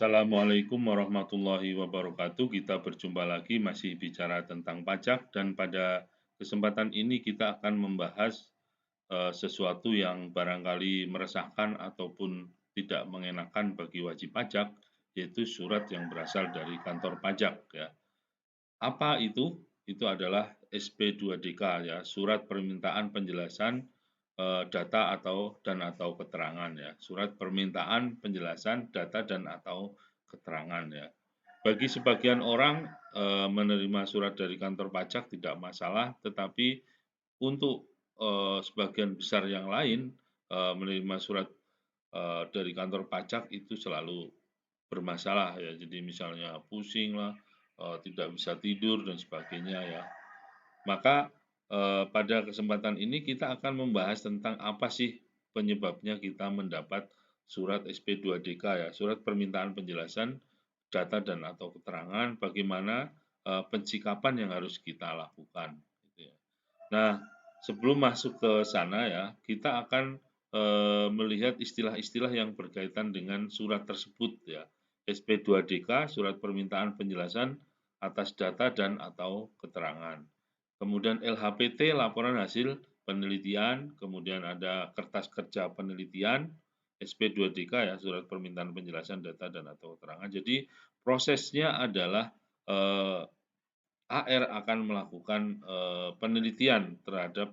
Assalamualaikum warahmatullahi wabarakatuh. Kita berjumpa lagi masih bicara tentang pajak dan pada kesempatan ini kita akan membahas sesuatu yang barangkali meresahkan ataupun tidak mengenakan bagi wajib pajak, yaitu surat yang berasal dari kantor pajak ya. Apa itu? Itu adalah SP2DK ya, surat permintaan penjelasan data atau keterangan ya. Surat permintaan penjelasan data dan atau keterangan ya. Bagi sebagian orang menerima surat dari kantor pajak tidak masalah, tetapi untuk sebagian besar yang lain menerima surat dari kantor pajak itu selalu bermasalah ya. Jadi misalnya pusing lah, tidak bisa tidur dan sebagainya ya. Maka pada kesempatan ini kita akan membahas tentang apa sih penyebabnya kita mendapat surat SP2DK ya, surat permintaan penjelasan data dan atau keterangan, bagaimana pensikapan yang harus kita lakukan gitu ya. Nah, sebelum masuk ke sana ya, kita akan melihat istilah-istilah yang berkaitan dengan surat tersebut ya. SP2DK, surat permintaan penjelasan atas data dan atau keterangan. Kemudian LHPT, laporan hasil penelitian, kemudian ada kertas kerja penelitian, SP2DK ya, surat permintaan penjelasan data dan atau keterangan. Jadi prosesnya adalah AR akan melakukan penelitian terhadap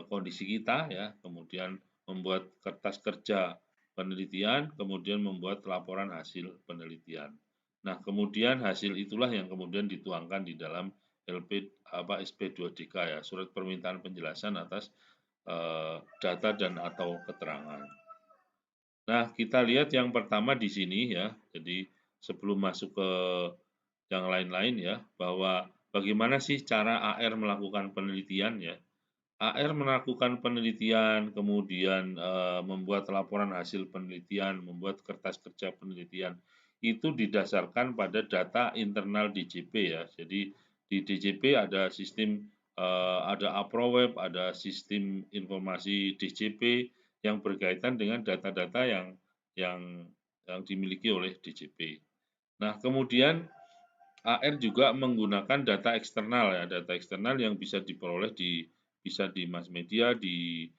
kondisi kita ya, kemudian membuat kertas kerja penelitian, kemudian membuat laporan hasil penelitian. Nah, kemudian hasil itulah yang kemudian dituangkan di dalam SP2DK ya, surat permintaan penjelasan atas data dan atau keterangan. Nah, kita lihat yang pertama di sini ya. Jadi sebelum masuk ke yang lain-lain ya, bahwa bagaimana sih cara AR melakukan penelitian ya. AR melakukan penelitian, kemudian membuat laporan hasil penelitian, membuat kertas kerja penelitian, itu didasarkan pada data internal DJP ya. Jadi di DJP ada sistem, ada APROWEB, ada sistem informasi DJP yang berkaitan dengan data-data yang dimiliki oleh DJP. Nah, kemudian AR juga menggunakan data eksternal ya, data eksternal yang bisa diperoleh bisa di mass media, di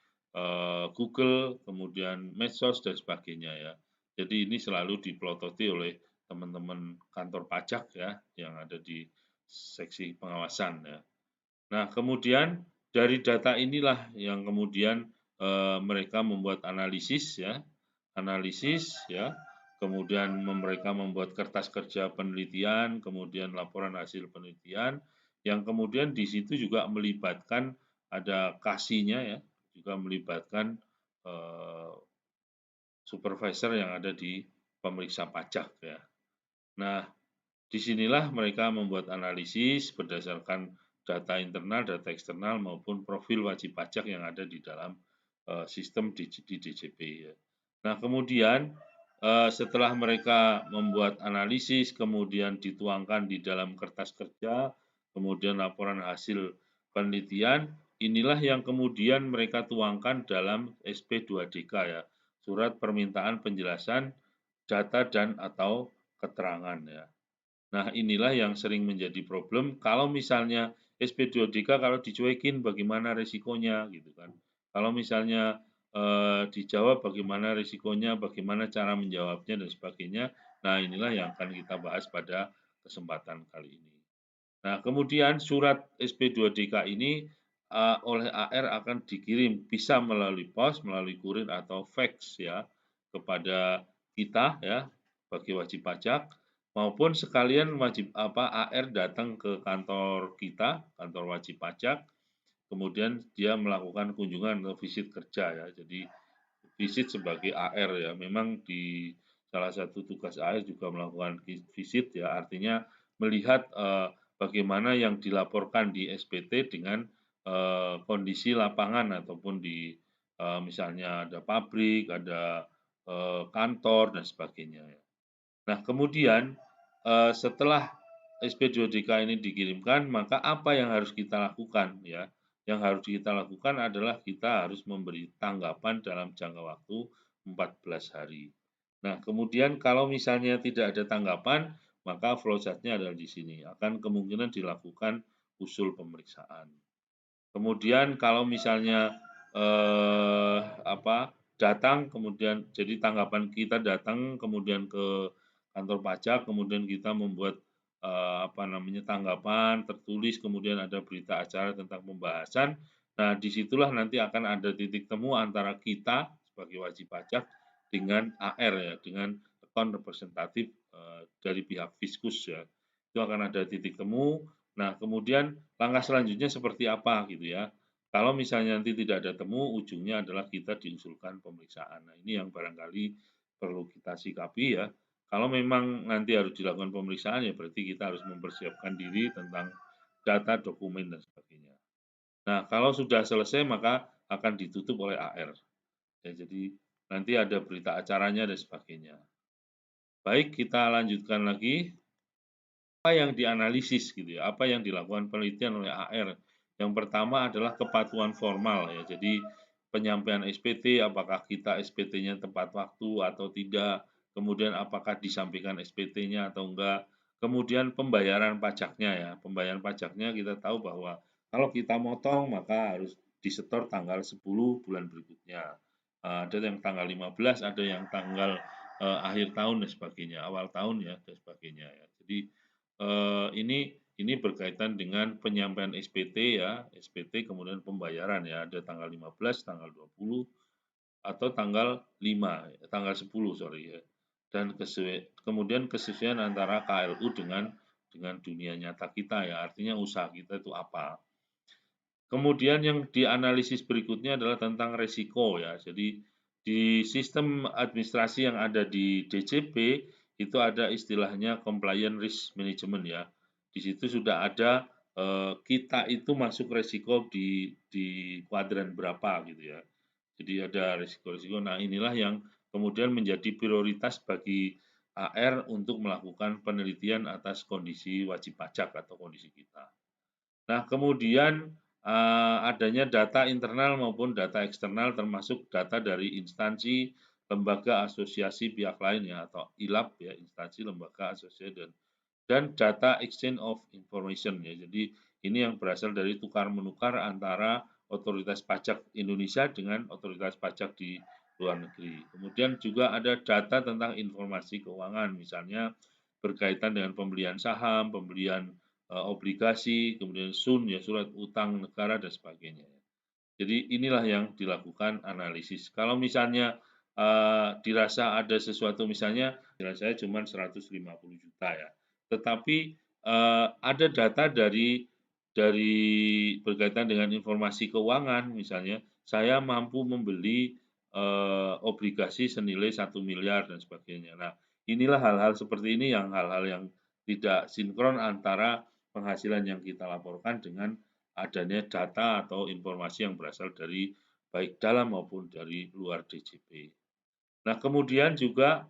Google, kemudian medsos dan sebagainya ya. Jadi ini selalu dipelototi oleh teman-teman kantor pajak ya yang ada di seksi pengawasan ya. Nah, kemudian dari data inilah yang kemudian mereka membuat analisis ya, kemudian mereka membuat kertas kerja penelitian, kemudian laporan hasil penelitian, yang kemudian di situ juga melibatkan ada kasihnya ya, juga melibatkan supervisor yang ada di pemeriksa pajak ya. Nah, disinilah mereka membuat analisis berdasarkan data internal, data eksternal maupun profil wajib pajak yang ada di dalam sistem di DJP. Ya. Nah, kemudian setelah mereka membuat analisis, kemudian dituangkan di dalam kertas kerja, kemudian laporan hasil penelitian, inilah yang kemudian mereka tuangkan dalam SP2DK ya, surat permintaan penjelasan data dan atau keterangan ya. Nah, inilah yang sering menjadi problem kalau misalnya SP2DK kalau dicuekin bagaimana resikonya gitu kan. Kalau misalnya dijawab bagaimana resikonya, bagaimana cara menjawabnya dan sebagainya. Nah, inilah yang akan kita bahas pada kesempatan kali ini. Nah, kemudian surat SP2DK ini oleh AR akan dikirim bisa melalui pos, melalui kurir atau fax ya kepada kita ya bagi wajib pajak maupun sekalian wajib AR datang ke kantor kita, kantor wajib pajak, kemudian dia melakukan kunjungan atau visit kerja ya. Jadi visit sebagai AR ya. Memang di salah satu tugas AR juga melakukan visit ya, artinya melihat bagaimana yang dilaporkan di SPT dengan kondisi lapangan ataupun di misalnya ada pabrik, ada kantor dan sebagainya ya. Nah, kemudian setelah SP2DK ini dikirimkan, maka apa yang harus kita lakukan ya? Yang harus kita lakukan adalah kita harus memberi tanggapan dalam jangka waktu 14 hari. Nah, kemudian kalau misalnya tidak ada tanggapan, maka flowchart-nya adalah di sini. Akan kemungkinan dilakukan usul pemeriksaan. Kemudian kalau misalnya datang, kemudian jadi tanggapan kita datang, kemudian ke kantor pajak, kemudian kita membuat tanggapan tertulis, kemudian ada berita acara tentang pembahasan. Nah, disitulah nanti akan ada titik temu antara kita sebagai wajib pajak dengan AR ya, dengan account representatif dari pihak Fiskus ya. Itu akan ada titik temu. Nah, kemudian langkah selanjutnya seperti apa gitu ya. Kalau misalnya nanti tidak ada temu, ujungnya adalah kita diusulkan pemeriksaan. Nah, ini yang barangkali perlu kita sikapi ya. Kalau memang nanti harus dilakukan pemeriksaan, ya berarti kita harus mempersiapkan diri tentang data, dokumen, dan sebagainya. Nah, kalau sudah selesai, maka akan ditutup oleh AR. Ya, jadi nanti ada berita acaranya dan sebagainya. Baik, kita lanjutkan lagi. Apa yang dianalisis gitu ya, apa yang dilakukan penelitian oleh AR. Yang pertama adalah kepatuhan formal ya. Jadi penyampaian SPT, apakah kita SPT-nya tepat waktu atau tidak, kemudian apakah disampaikan SPT-nya atau enggak, kemudian pembayaran pajaknya ya. Pembayaran pajaknya kita tahu bahwa kalau kita motong maka harus disetor tanggal 10 bulan berikutnya. Ada yang tanggal 15, ada yang tanggal akhir tahun dan sebagainya, awal tahun ya dan sebagainya ya. Jadi ini berkaitan dengan penyampaian SPT ya, SPT kemudian pembayaran ya, ada tanggal 15, tanggal 20, atau tanggal 5, tanggal 10 sorry ya. Dan kemudian kesesuaian antara KLU dengan dunia nyata kita ya, artinya usaha kita itu apa. Kemudian yang dianalisis berikutnya adalah tentang resiko ya. Jadi di sistem administrasi yang ada di DCP itu ada istilahnya compliance risk management ya. Di situ sudah ada kita itu masuk resiko di kuadran berapa gitu ya. Jadi ada risiko-risiko. Nah, inilah yang kemudian menjadi prioritas bagi AR untuk melakukan penelitian atas kondisi wajib pajak atau kondisi kita. Nah, kemudian adanya data internal maupun data eksternal termasuk data dari instansi, lembaga, asosiasi pihak lain ya atau ILAP ya, instansi, lembaga, asosiasi dan data exchange of information ya. Jadi ini yang berasal dari tukar menukar antara otoritas pajak Indonesia dengan otoritas pajak di luar negeri. Kemudian juga ada data tentang informasi keuangan, misalnya berkaitan dengan pembelian saham, pembelian obligasi, kemudian SUN ya surat utang negara dan sebagainya. Jadi inilah yang dilakukan analisis. Kalau misalnya dirasa ada sesuatu misalnya nilai saya cuma 150 juta ya. Tetapi ada data dari berkaitan dengan informasi keuangan misalnya saya mampu membeli obligasi senilai 1 miliar dan sebagainya. Nah, inilah hal-hal seperti ini yang hal-hal yang tidak sinkron antara penghasilan yang kita laporkan dengan adanya data atau informasi yang berasal dari baik dalam maupun dari luar DJP. Nah, kemudian juga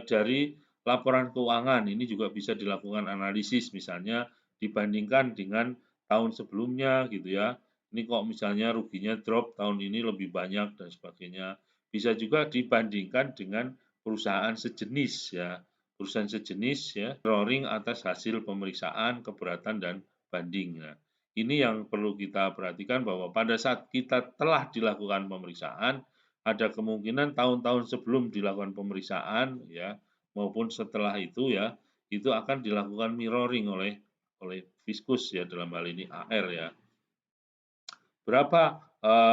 dari laporan keuangan ini juga bisa dilakukan analisis misalnya dibandingkan dengan tahun sebelumnya gitu ya. Ini kok misalnya ruginya drop tahun ini lebih banyak dan sebagainya. Bisa juga dibandingkan dengan perusahaan sejenis ya. Perusahaan sejenis ya, drawing atas hasil pemeriksaan, keberatan dan banding. Nah, ini yang perlu kita perhatikan bahwa pada saat kita telah dilakukan pemeriksaan, ada kemungkinan tahun-tahun sebelum dilakukan pemeriksaan ya maupun setelah itu ya itu akan dilakukan mirroring oleh Fiskus ya dalam hal ini AR ya. Berapa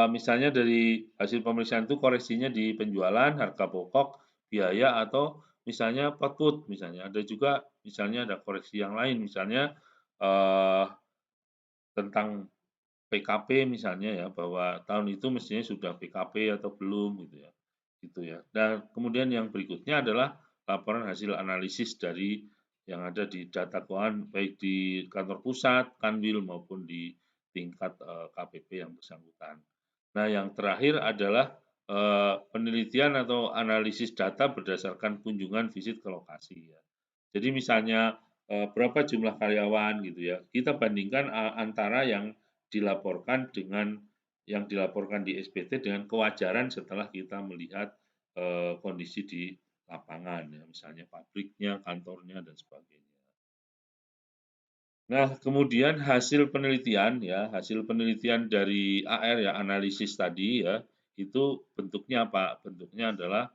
misalnya dari hasil pemeriksaan itu koreksinya di penjualan, harga pokok, biaya atau misalnya output misalnya. Ada juga misalnya ada koreksi yang lain misalnya tentang PKP misalnya ya, bahwa tahun itu mestinya sudah PKP atau belum gitu ya. Gitu ya. Dan kemudian yang berikutnya adalah laporan hasil analisis dari yang ada di data keuangan baik di kantor pusat, Kanwil maupun di tingkat KPP yang bersangkutan. Nah, yang terakhir adalah penelitian atau analisis data berdasarkan kunjungan visit ke lokasi ya. Jadi misalnya berapa jumlah karyawan gitu ya. Kita bandingkan antara yang dilaporkan dengan yang dilaporkan di SPT dengan kewajaran setelah kita melihat kondisi di lapangan ya, misalnya pabriknya, kantornya dan sebagainya. Nah, kemudian hasil penelitian ya, hasil penelitian dari AR ya, analisis tadi ya, itu bentuknya apa? Bentuknya adalah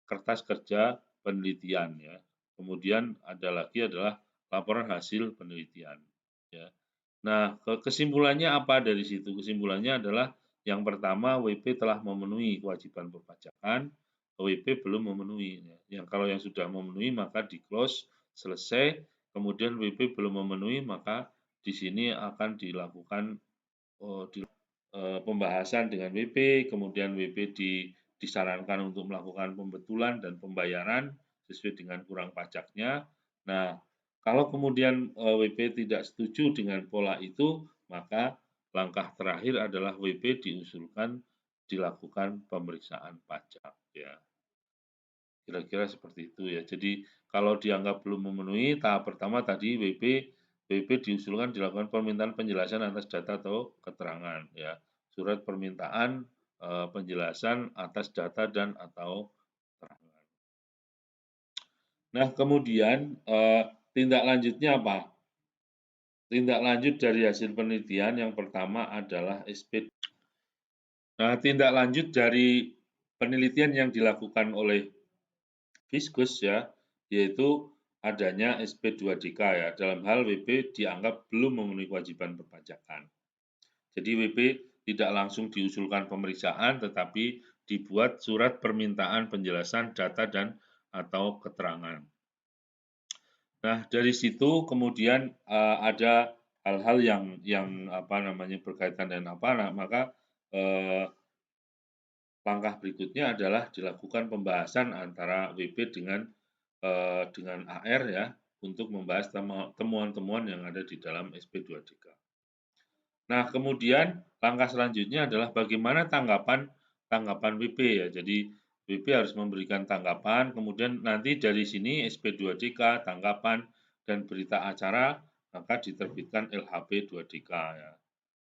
kertas kerja penelitian ya. Kemudian ada lagi adalah laporan hasil penelitian ya. Nah, kesimpulannya apa dari situ? Kesimpulannya adalah yang pertama WP telah memenuhi kewajiban perpajakan, WP belum memenuhi. Yang kalau yang sudah memenuhi maka di close, selesai. Kemudian WP belum memenuhi maka di sini akan dilakukan pembahasan dengan WP, kemudian WP disarankan untuk melakukan pembetulan dan pembayaran sesuai dengan kurang pajaknya. Nah, kalau kemudian WP tidak setuju dengan pola itu, maka langkah terakhir adalah WP diusulkan dilakukan pemeriksaan pajak ya. Kira-kira seperti itu ya. Jadi kalau dianggap belum memenuhi tahap pertama tadi WP diusulkan dilakukan permintaan penjelasan atas data atau keterangan ya. Surat permintaan penjelasan atas data dan atau keterangan. Nah, kemudian tindak lanjutnya apa? Tindak lanjut dari hasil penelitian yang pertama adalah SP. Nah, tindak lanjut dari penelitian yang dilakukan oleh Fiskus ya, yaitu adanya SP2DK ya. Dalam hal WP dianggap belum memenuhi kewajiban perpajakan. Jadi WP tidak langsung diusulkan pemeriksaan, tetapi dibuat surat permintaan penjelasan data dan atau keterangan. Nah, dari situ kemudian ada hal-hal yang apa namanya berkaitan dengan apa, nah, maka langkah berikutnya adalah dilakukan pembahasan antara WP dengan AR ya untuk membahas temuan-temuan yang ada di dalam SP2DK. Nah, kemudian langkah selanjutnya adalah bagaimana tanggapan WP ya. Jadi WP harus memberikan tanggapan, kemudian nanti dari sini SP2DK, tanggapan dan berita acara maka diterbitkan LHP2DK ya.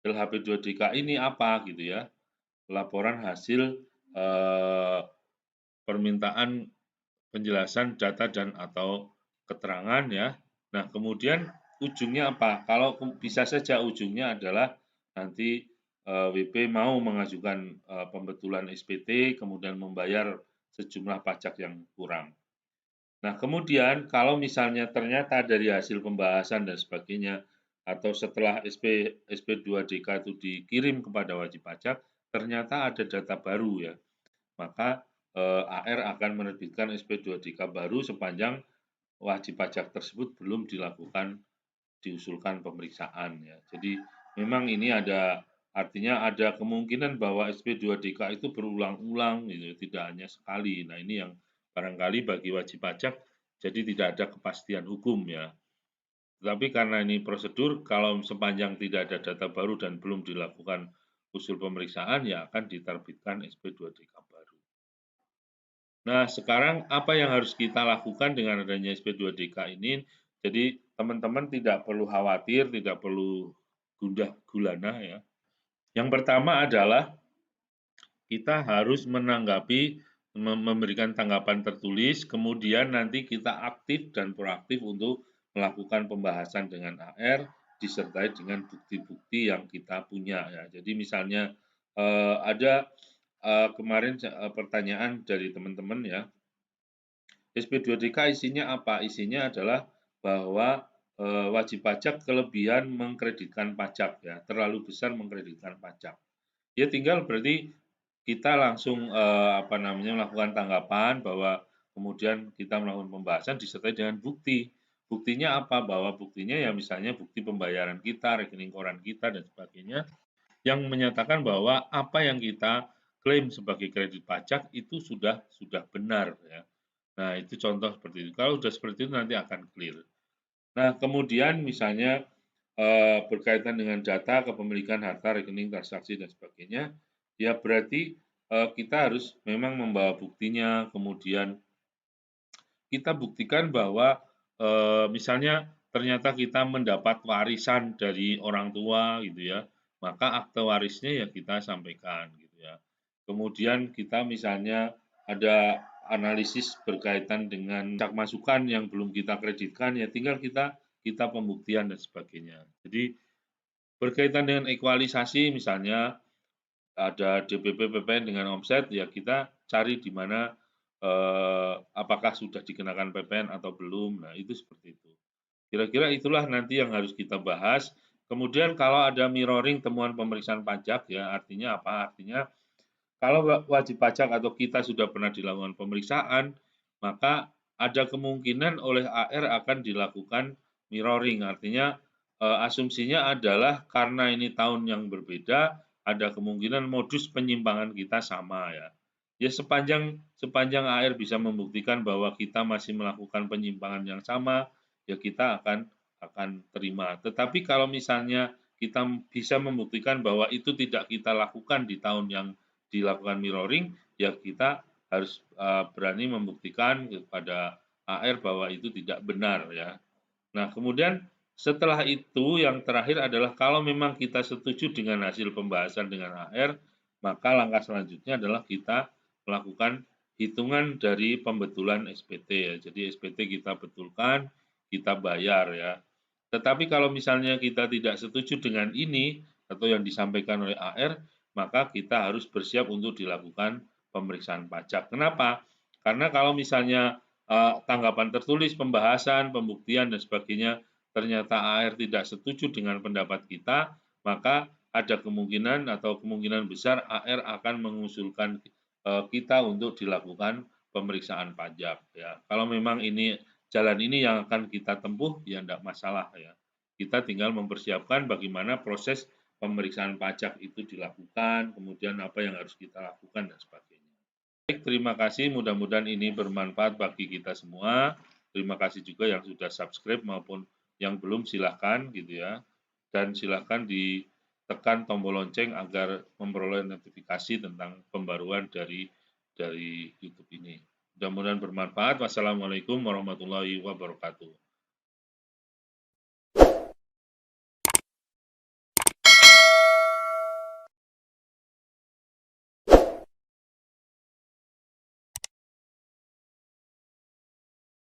LHP2DK ini apa gitu ya? Laporan hasil permintaan penjelasan data dan atau keterangan ya. Nah, kemudian ujungnya apa? Kalau bisa saja ujungnya adalah nanti WP mau mengajukan pembetulan SPT, kemudian membayar sejumlah pajak yang kurang. Nah, kemudian kalau misalnya ternyata dari hasil pembahasan dan sebagainya, atau setelah SP2DK itu dikirim kepada wajib pajak, ternyata ada data baru ya, maka AR akan menerbitkan SP2DK baru sepanjang wajib pajak tersebut belum diusulkan pemeriksaan ya. Jadi memang ini artinya ada kemungkinan bahwa SP2DK itu berulang-ulang gitu, tidak hanya sekali. Nah, ini yang barangkali bagi wajib pajak jadi tidak ada kepastian hukum ya. Tetapi karena ini prosedur, kalau sepanjang tidak ada data baru dan belum dilakukan usul pemeriksaan, ya akan diterbitkan SP2DK baru. Nah, sekarang apa yang harus kita lakukan dengan adanya SP2DK ini? Jadi, teman-teman tidak perlu khawatir, tidak perlu gundah gulana ya. Yang pertama adalah kita harus menanggapi, memberikan tanggapan tertulis, kemudian nanti kita aktif dan proaktif untuk melakukan pembahasan dengan AR, disertai dengan bukti-bukti yang kita punya ya. Jadi misalnya ada kemarin pertanyaan dari teman-teman ya, SP2DK isinya apa? Isinya adalah bahwa wajib pajak kelebihan mengkreditkan pajak ya, terlalu besar mengkreditkan pajak. Ya tinggal berarti kita langsung apa namanya melakukan tanggapan bahwa kemudian kita melakukan pembahasan disertai dengan bukti. Buktinya apa? Bahwa buktinya ya misalnya bukti pembayaran kita, rekening koran kita dan sebagainya yang menyatakan bahwa apa yang kita klaim sebagai kredit pajak itu sudah benar ya. Nah, itu contoh seperti itu. Kalau sudah seperti itu nanti akan clear. Nah, kemudian misalnya berkaitan dengan data kepemilikan harta, rekening, transaksi dan sebagainya, ya berarti kita harus memang membawa buktinya, kemudian kita buktikan bahwa misalnya ternyata kita mendapat warisan dari orang tua gitu ya, maka akte warisnya ya kita sampaikan gitu ya. Kemudian kita misalnya ada analisis berkaitan dengan pajak masukan yang belum kita kreditkan, ya tinggal kita pembuktian dan sebagainya. Jadi berkaitan dengan ekualisasi misalnya ada DPP PPN dengan omset, ya kita cari di mana apakah sudah dikenakan PPN atau belum. Nah, itu seperti itu. Kira-kira itulah nanti yang harus kita bahas. Kemudian kalau ada mirroring temuan pemeriksaan pajak, ya artinya apa? Artinya kalau wajib pajak atau kita sudah pernah dilakukan pemeriksaan, maka ada kemungkinan oleh AR akan dilakukan mirroring. Artinya asumsinya adalah karena ini tahun yang berbeda, ada kemungkinan modus penyimpangan kita sama ya. Ya sepanjang AR bisa membuktikan bahwa kita masih melakukan penyimpangan yang sama, ya kita akan terima. Tetapi kalau misalnya kita bisa membuktikan bahwa itu tidak kita lakukan di tahun yang dilakukan mirroring, ya kita harus berani membuktikan kepada AR bahwa itu tidak benar ya. Nah, kemudian setelah itu yang terakhir adalah kalau memang kita setuju dengan hasil pembahasan dengan AR, maka langkah selanjutnya adalah kita melakukan hitungan dari pembetulan SPT ya. Jadi SPT kita betulkan, kita bayar ya. Tetapi kalau misalnya kita tidak setuju dengan ini atau yang disampaikan oleh AR, maka kita harus bersiap untuk dilakukan pemeriksaan pajak. Kenapa? Karena kalau misalnya tanggapan tertulis, pembahasan, pembuktian, dan sebagainya, ternyata AR tidak setuju dengan pendapat kita, maka ada kemungkinan atau kemungkinan besar AR akan mengusulkan kita untuk dilakukan pemeriksaan pajak. Ya, kalau memang ini jalan ini yang akan kita tempuh, ya tidak masalah ya. Kita tinggal mempersiapkan bagaimana proses pemeriksaan pajak itu dilakukan, kemudian apa yang harus kita lakukan dan sebagainya. Baik, terima kasih. Mudah-mudahan ini bermanfaat bagi kita semua. Terima kasih juga yang sudah subscribe maupun yang belum silahkan gitu ya. Dan silahkan ditekan tombol lonceng agar memperoleh notifikasi tentang pembaruan dari YouTube ini. Mudah-mudahan bermanfaat. Wassalamualaikum warahmatullahi wabarakatuh.